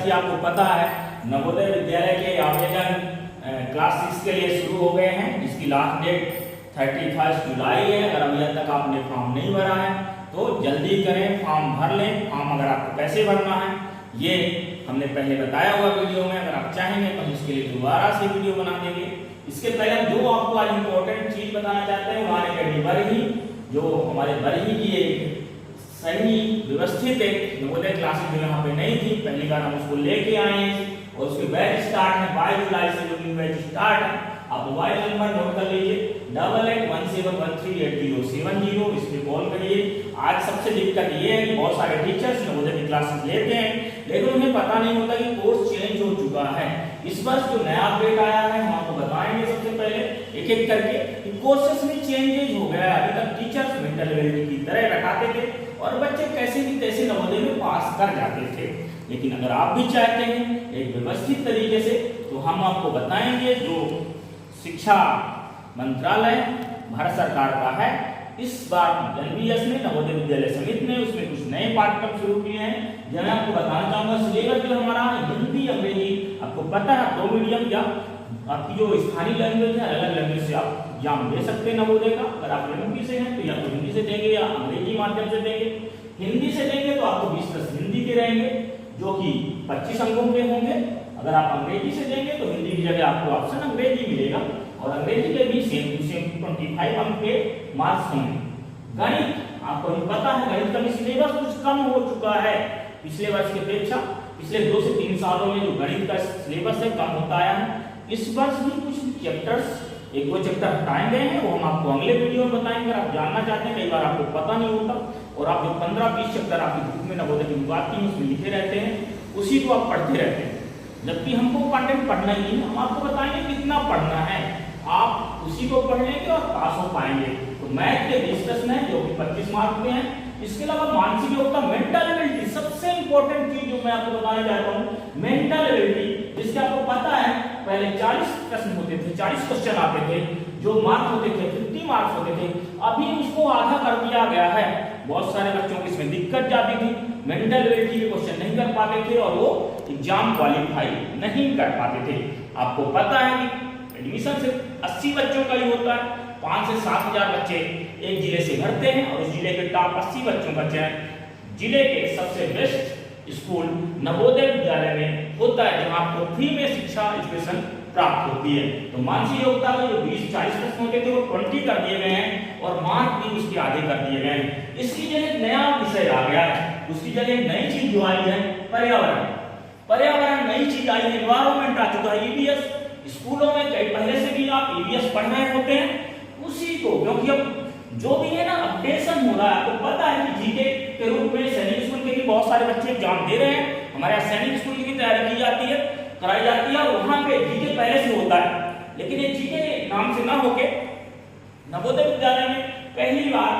कि आपको पता है नवोदय विद्यालय के आवेदन क्लास 6 के लिए शुरू हो गए हैं, जिसकी लास्ट डेट 31 जुलाई है। अगर अभी तक आपने फॉर्म नहीं भरा है तो जल्दी करें, फॉर्म भर लें। फॉर्म अगर आपको कैसे भरना है ये हमने पहले बताया हुआ वीडियो में, अगर आप चाहेंगे तो हम इसके लिए दोबारा से वीडियो बना देंगे। इसके पहले हम जो आपको आज इम्पोर्टेंट चीज बताना चाहते हैं, हमारे अकेडमी बरही, जो हमारे बरही की एक सही व्यवस्थित एक नवोदय क्लासेस जो यहाँ पे नहीं थी, पहली बार हम उसको लेके आए हैं और उसके बैच स्टार्ट है 22 जुलाई से, जो न्यू बैच स्टार्ट है। आप मोबाइल नंबर नोट कर लीजिए 8817138070, इस पे कॉल करिए। आज सबसे दिक्कत ये है कि बहुत सारे टीचर्स नवोदय की क्लासेस लेते हैं, लेकिन उन्हें पता नहीं होता कि कोर्स चेंज हो चुका है। इस वर्ष जो नया अपडेट आया है हम आपको बताएंगे सबसे पहले एक एक करके कि कोर्सेस में चेंजेस हो गया है। अभी तक टीचर्स मेंटल एबिलिटी की तरह रखाते थे और बच्चे कैसे भी तैसे नवोदय में पास कर जाते थे, लेकिन अगर आप भी चाहते हैं एक व्यवस्थित तरीके से तो हम आपको बताएंगे जो शिक्षा मंत्रालय भारत सरकार का है, इस बार एनबीएस ने नवोदय विद्यालय समिति ने उसमें कुछ नए पाठ्यक्रम शुरू किए हैं। जो मैं आपको बताना चाहूंगा, सिलेबस जो हमारा हिंदी अंग्रेजी, आपको पता है 2 मीडियम या आपकी जो स्थानीय लैंग्वेज है अलग लैंग्वेज से आप एग्जाम दे सकते हैं नवोदय का। अगर आप एमपी से हैं तो या तो हिंदी से देंगे या अंग्रेजी माध्यम से देंगे। हिंदी से देंगे तो आपको 20+ हिंदी के रहेंगे जो कि 25 अंकों के होंगे। अगर आप अंग्रेजी से देंगे तो हिंदी की जगह आपको ऑप्शन अंग्रेजी मिलेगा और अंग्रेजी के भी सेम 25 अंक के मार्क्स होंगे। गणित आपको भी पता है, गणित का भी सिलेबस कुछ कम हो चुका है पिछले वर्ष की अपेक्षा। पिछले 2 से 3 सालों में जो गणित का सिलेबस है कम होता आया है। इस वर्ष भी कुछ चैप्टर्स, 1-2 चैप्टर हटाए गए हैं, वो हम आपको अगले वीडियो में बताएंगे। आप जानना चाहते हैं, कई बार आपको पता नहीं होता और आप जो 15-20 चैप्टर आपकी बुक में नवोदय की बुक में उसमें लिखे रहते हैं, उसी को आप पढ़ते रहते हैं, जबकि हमको कंटेंट पढ़ना ही नहीं, हम आपको बताएंगे कितना पढ़ना है, आप उसी को पढ़ लेंगे और पास हो पाएंगे। तो मैथ के 20 प्रश्न है जो कि 25 मार्क के हैं। इसके अलावा मानसिक योग्यता, मेंटल एबिलिटी, सबसे इंपॉर्टेंट चीज जो मैं आपको बताना चाहता हूँ, मेंटल एबिलिटी, जिसके आपको पता है पहले 40 प्रश्न होते थे, 40 क्वेश्चन आते थे, जो मार्क होते थे 50 मार्क्स होते थे, अभी उसको आधा कर दिया गया है। बहुत सारे बच्चों की इसमें दिक्कत जाती थी, मेंटल एबिलिटी के क्वेश्चन नहीं कर पाते थे और वो एग्जाम क्वालिफाई नहीं कर पाते थे। आपको पता है कि एडमिशन सिर्फ 80 बच्चों का ही होता है, 5 से 7 हजार बच्चे एक जिले से भरते हैं और उस जिले के टॉप 80 बच्चों का चयन जिले के सबसे बेस्ट स्कूल नवोदय विद्यालय में होता है, जहां आपको फ्री में शिक्षा एजुकेशन प्राप्त होती है। तो मानसिक योग्यता के जो 20-40 प्रश्न होते थे वो 20 कर दिए गए हैं और मार्क भी उसके आधे कर दिए गए हैं। इसकी जगह नया विषय आ गया है, उसकी जगह नई चीज जो आई है पर्यावरण। पर्यावरण नई चीज आई है, एनवायरमेंट आ चुका है। ईवीएस स्कूलों में कई पहले से भी आप ईवीएस पढ़ रहे होते हैं, उसी को, क्योंकि अब जो भी है ना अपडेशन हो रहा है। आपको पता है कि जीके के रूप में सैनिक स्कूल के भी बहुत सारे बच्चे एग्जाम दे रहे हैं, हमारे यहाँ सैनिक स्कूल की भी तैयारी की जाती है, कराई जाती है और वहां पे जीके पहले से होता है, लेकिन ये जीके नाम से ना होके नवोदय विद्यालय में पहली बार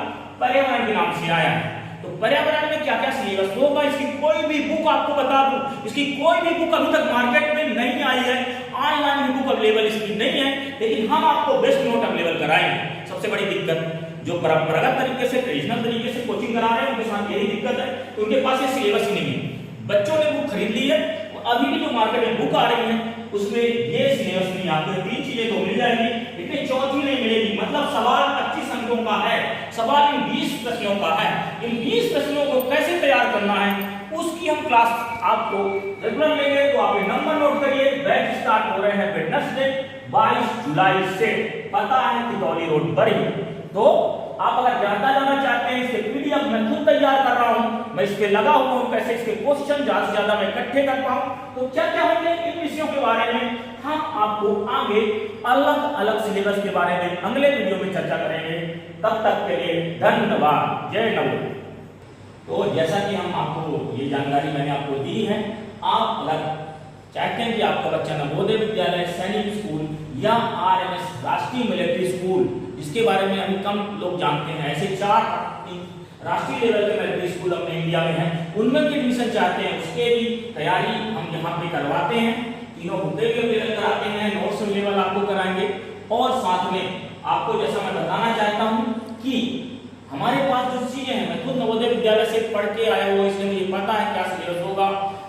पर्यावरण के नाम से आया है। तो पर्यावरण में क्या क्या सिलेबस होगा, इसकी कोई भी बुक आपको बता दूं, इसकी कोई भी बुक अभी तक मार्केट में नहीं आई है, ऑनलाइन भी बुक अवेलेबल इसकी नहीं है, लेकिन हम आपको बेस्ट नोट अवेलेबल कराएंगे। सबसे बड़ी दिक्कत जो परंपरागत तरीके से, ट्रेडिशनल तरीके से कोचिंग करा रहे हैं उनके साथ यही दिक्कत है, उनके पास ये सिलेबस ही नहीं है। बच्चों ने बुक खरीद ली है, अभी भी जो मार्केट में बुक आ रही है उसमें ये सिलेबस नहीं आते। 3 चीजें तो मिल जाएंगी, लेकिन चौथी नहीं मिलेगी। मतलब सवाल 25 अंकों का है, सवाल इन 20 प्रश्नों का है। इन 20 प्रश्नों को कैसे तैयार करना है उसकी हम क्लास आपको रेगुलर लेंगे। तो आप ये नंबर नोट करिए, बैच स्टार्ट हो रहे हैं वेडनेसडे 22 जुलाई से, पता है तितौली रोड बरही। तो आप अगर जानना चाहते हैं, इसके पीडीएफ मैं खुद तैयार कर रहा हूं, मैं इस पे लगा हुआ हूं, कैसे इसके क्वेश्चन ज्यादा से ज्यादा मैं इकट्ठे कर पाऊं। तो क्या क्या होंगे इन विषयों के बारे में हम आपको आगे अलग अलग सिलेबस के बारे में अगले वीडियो में चर्चा करेंगे। तब तक के लिए धन्यवाद, जय नवोदय। तो जैसा कि हम आपको ये जानकारी मैंने आपको दी है, आप अगर चाहते हैं कि आपका बच्चा नवोदय विद्यालय, सैनिक स्कूल या आरएमएस राष्ट्रीय मिलिट्री स्कूल, इसके बारे में अभी कम लोग जानते हैं, ऐसे 4 राष्ट्रीय लेवल के मिलिट्री स्कूल अपने इंडिया में हैं, उनमें भी एडमिशन चाहते हैं, उसके भी तैयारी हम यहाँ पे करवाते हैं। तीनों बुकें भी अवेलेबल कराते हैं, नोट्स अवेलेबल आपको कराएंगे और साथ में आपको जैसा मैं बताना चाहता हूँ कि हमारे पास जो चीजें हैं, मैं खुद नवोदय विद्यालय से पढ़ के आया हुआ, इसलिए मुझे पता है क्या सिलेबस होगा,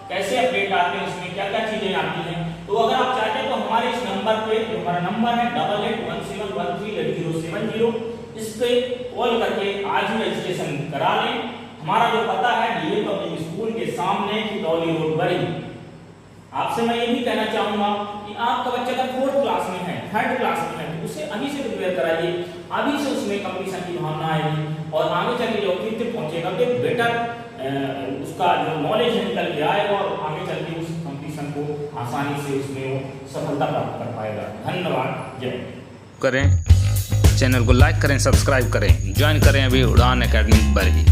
कैसे अपडेट आते हैं, उसमें क्या क्या चीजें आती हैं। तो अगर आप चाहते हैं तो हमारे इस नंबर पे, जो हमारा नंबर है 8817138070, इस पे कॉल करके आज ही रजिस्ट्रेशन करा लें। हमारा जो पता है डीए पब्लिक स्कूल के सामने खिदौली रोड बड़ी। आपसे मैं ये भी कहना चाहूंगा कि आपका बच्चा अगर 4th क्लास में है, 3rd क्लास में है, तो उसे अभी से प्रिपेयर कराइए, अभी से उसमें कंपटीशन की भावना आएगी और आगे चल के जब 5th पहुंचेगा तो बेटर उसका जो नॉलेज है निकल के आएगा और आगे चल के उस कंपटीशन को आसानी से उसमें वो सफलता प्राप्त कर पाएगा। धन्यवाद। जय करें, चैनल को लाइक करें, सब्सक्राइब करें, ज्वाइन करें अभी उड़ान एकेडमी बरही।